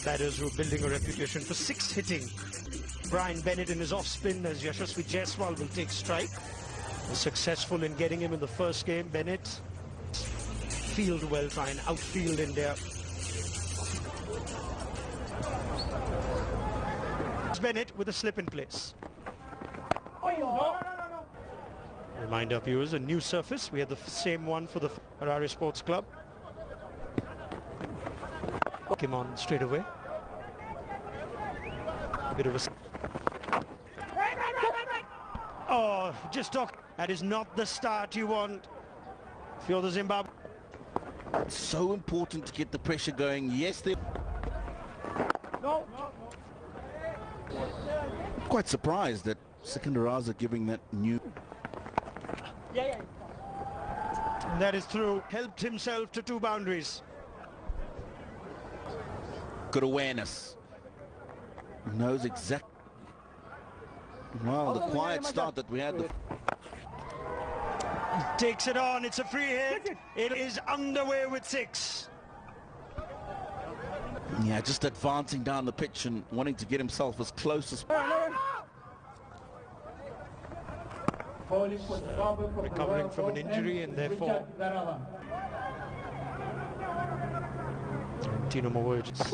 batters who are building a reputation for six hitting. Brian Bennett in his off-spin as Yashasvi Jaiswal will take strike. Was successful in getting him in the first game. Bennett field well, try and outfield India. Bennett with a slip in place. Remind our viewers, a new surface. We had the same one for the Harare Sports Club. Came on straight away. A bit of a... Oh, just talk. That is not the start you want if you're the Zimbabwe. It's so important to get the pressure going. Yes, they... Quite surprised that Sikandar giving that new... And that is through. Helped himself to 2 boundaries. Good awareness. Knows exact... Well, the quiet start that we had... He takes it on. It's a free hit. It is underway with 6. Yeah, just advancing down the pitch and wanting to get himself as close as... Recovering from an injury and therefore... Tino words.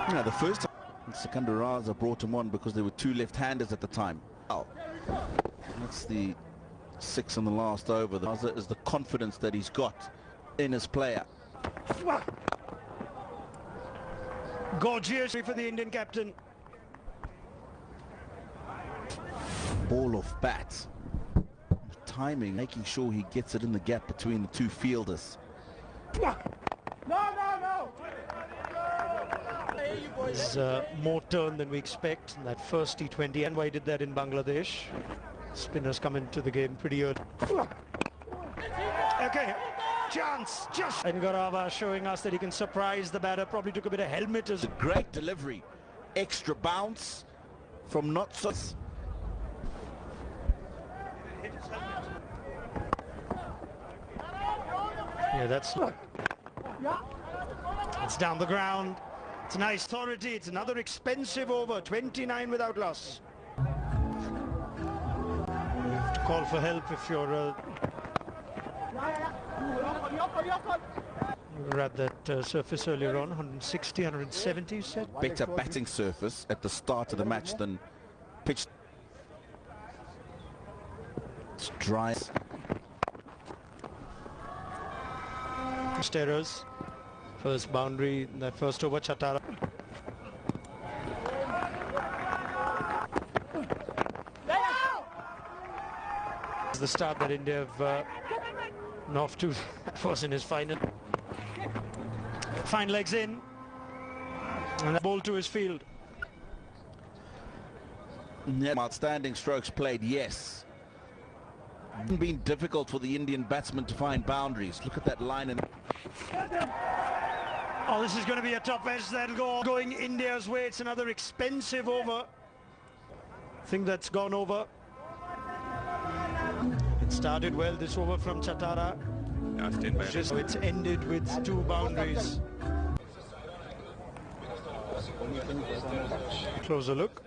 Yeah, the first time Sikandar brought him on because there were 2 left-handers at the time. That's the 6 on the last over. The other is the confidence that he's got in his player. Gorgeous for the Indian captain. Ball off bat. Timing, making sure he gets it in the gap between the 2 fielders. There's more turn than we expect in that first T20, and why did that in Bangladesh. Spinners come into the game pretty early. Okay, chance, just... And Garava showing us that he can surprise the batter. Probably took a bit of helmet as... Great delivery, extra bounce from not so... Yeah, that's... It's down the ground. It's nice authority. It's another expensive over. 29 without loss. You have to call for help if you're we were at that surface earlier on. 160, 170 you said. Better batting surface at the start of the match than pitch. It's dry. Errors. First boundary in that first over, Chatara. The start that India have gone off to. That was in his final. Fine legs in. And the ball to his field. Outstanding strokes played, yes. It's been difficult for the Indian batsmen to find boundaries. Look at that line. And oh, this is going to be a top edge that'll go going India's way. It's another expensive over. I think that's gone over. It started well, this over from Chatara. Just it's ended with 2 boundaries. Closer look.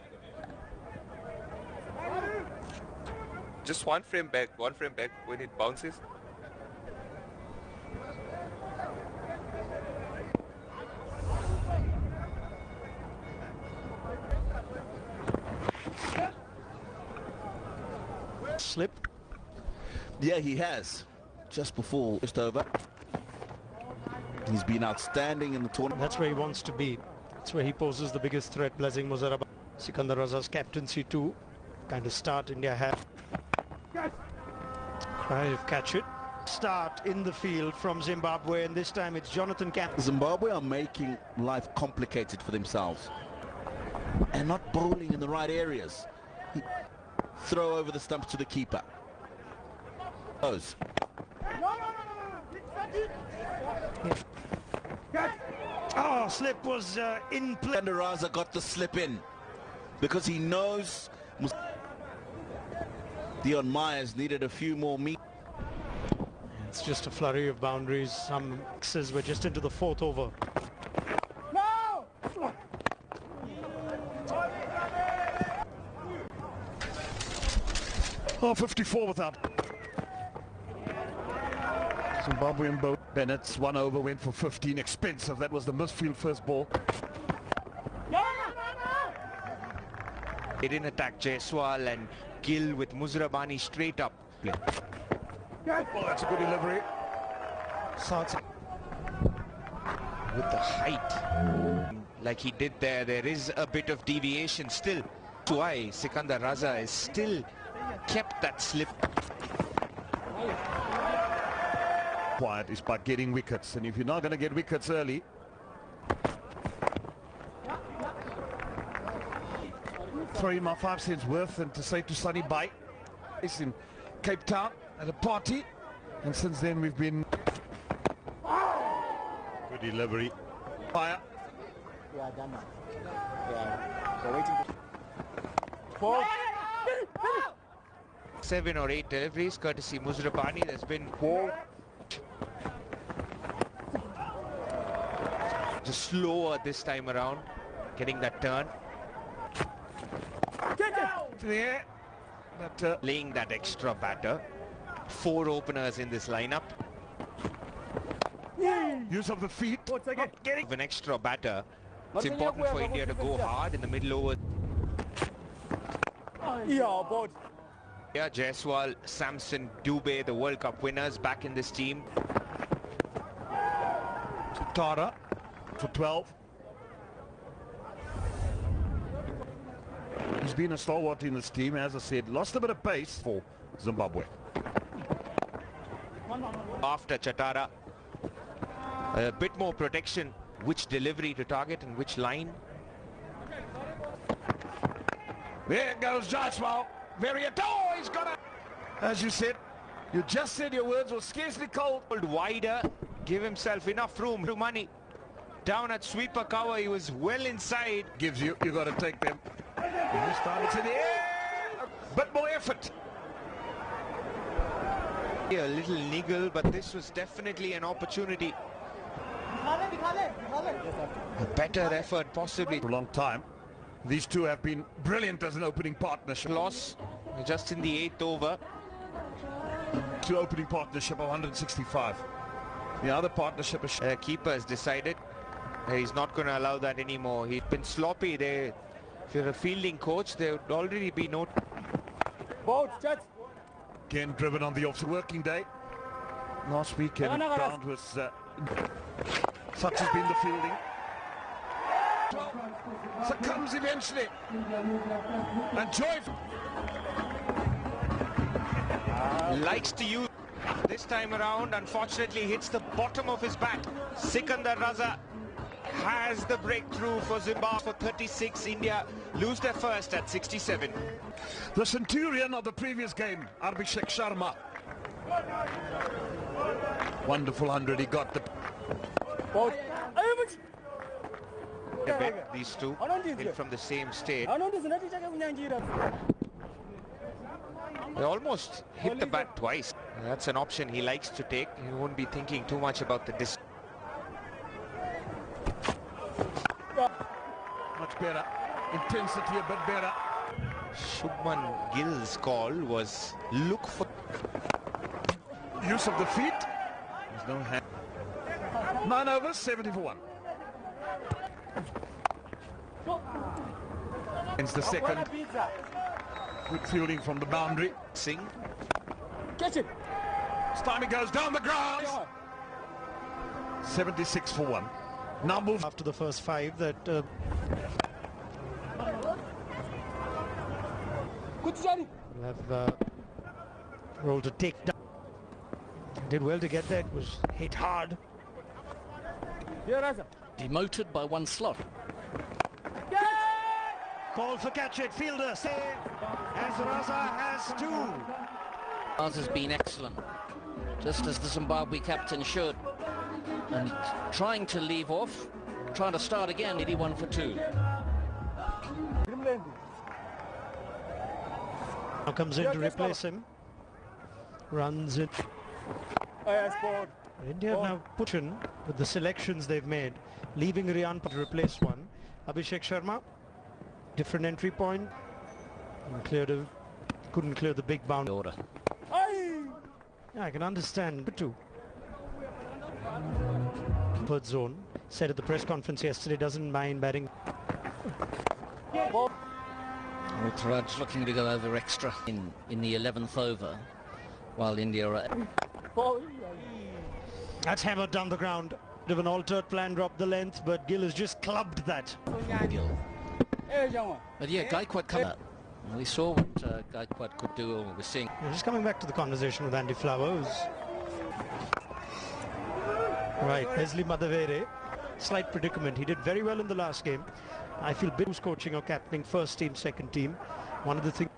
Just one frame back when it bounces. Slip. yeah, he has. Just before, just over. He's been outstanding in the tournament. That's where he wants to be. That's where he poses the biggest threat. Blessing Muzarabad. Sikandar Raza's captaincy too. Kind of start India had. Catch it. Start in the field from Zimbabwe, and this time it's Jonathan Camp. Zimbabwe are making life complicated for themselves and not bowling in the right areas. Throw over the stumps to the keeper. Goes. Oh, slip was in play. Raza got the slip in because he knows Dion Myers needed a few more meters. It's just a flurry of boundaries. Some X's were just into the 4th over. Oh, 54 without. Zimbabwean boat. Bennett's 1 over went for 15. Expensive. That was the misfield first ball. They didn't attack Jaiswal and Gill with Muzrabani straight up. Well, that's a good delivery. Starts With the height, like he did there is a bit of deviation still. That's why Sikandar Raza is still kept that slip. Quiet is by getting wickets, and if you're not going to get wickets early, throw in my 5 cents worth and to say to Sunny bye. It's in Cape Town at a party, and since then we've been good delivery. Fire. Yeah, done now. Yeah, so waiting. 7 or 8 deliveries courtesy Muzrabani. There's been just slower this time around, getting that turn. To the air. But, Laying that extra batter. 4 openers in this lineup. use of the feet. Of an extra batter. It's important for India to go hard in the middle over. Yeah, Jaiswal, Samson, Dubey, the World Cup winners back in this team. Tara for 12. He's been a stalwart in this team, as I said. Lost a bit of pace for Zimbabwe. After Chatara, a bit more protection. Which delivery to target and which line? There goes Jaiswal. Oh, he's got it. As you said, you just said your words were scarcely cold. Wider, give himself enough room to money. Down at sweeper cover, he was well inside. Gives you got to take them. It's in the air. A bit more effort. A little niggle, but this was definitely an opportunity. A better effort, possibly. For a long time. These two have been brilliant as an opening partnership. Loss just in the 8th over. Two opening partnership of 165. The other partnership is... Keeper has decided he's not going to allow that anymore. He's been sloppy. If you're a fielding coach, there would already be no... Again, driven on the off-working day. Last weekend, Brown was... such has been the fielding. Succumbs eventually. And Joy likes to use this time around. Unfortunately, hits the bottom of his bat. Sikandar Raza has the breakthrough for Zimbabwe for 36. India lose their first at 67. The centurion of the previous game, Abhishek Sharma. Wonderful 100 he got. These two in from the same state. They almost hit the bat twice. That's an option he likes to take. He won't be thinking too much about the distance. Much better. Intensity a bit better. Suman Gill's call was look for Use of the feet. There's no hand. 9 overs, 70 for 1. Against the second. Good fielding from the boundary. Singh. Catch it. Stymie goes down the grass. 76 for 1. Now move after the first 5 that will have role to take down. Did well to get there. It was hit hard. Demoted by 1 slot. Call for catch it. Fielder save as Raza has 2. Ours has been excellent, just as the Zimbabwe captain should. And trying to leave off, trying to start again, 81 for 2. Now comes in to replace him. Runs it. India have now put in with the selections they've made, leaving Riyan to replace one. Abhishek Sharma, different entry point, and cleared of couldn't clear the big bound Order. Yeah, I can understand too. Third zone said at the press conference yesterday doesn't mind batting. Raj looking to go over extra in the 11th over, while India are... That's hammered down the ground. Bit of an altered plan, dropped the length, but Gill has just clubbed that. Gill. But yeah, Gaikwad come up. We saw what Gaikwad could do, or we're seeing. Yeah, just coming back to the conversation with Andy Flowers. Right, Leslie Madhavere, slight predicament. He did very well in the last game. I feel who's coaching or captaining first team, second team. One of the things...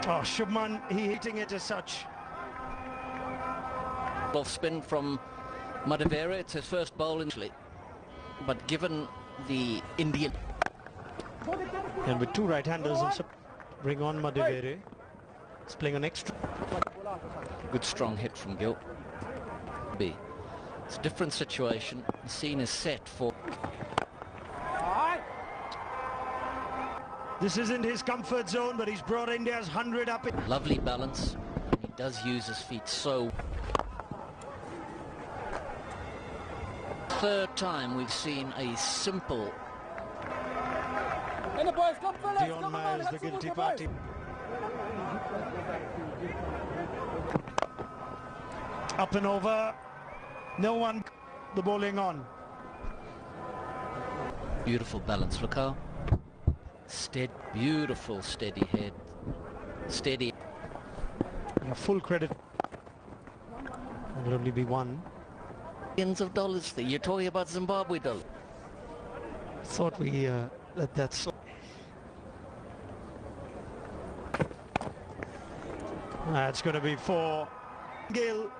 Oh, Shubman, he hitting it as such. Off spin from Madhavere. It's his first bowl in Italy. But given the Indian... And with two right-handers, bring on Madhavere. He's playing an extra. Good strong hit from Gill. It's a different situation. The scene is set for... This isn't his comfort zone, but he's brought India's 100 up. Lovely balance. He does use his feet so... Third time we've seen a simple... Dion Myers, the guilty party. Up and over. No one. The bowling on. Beautiful balance. Look how steady, beautiful steady head. Steady. Full credit. There will only be one. Millions of dollars there. You're talking about Zimbabwe dollars. Thought we that's. That's going to be for Gill.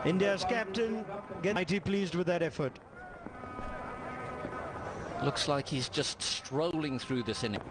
India's captain. Mighty pleased with that effort. Looks like he's just strolling through this inning.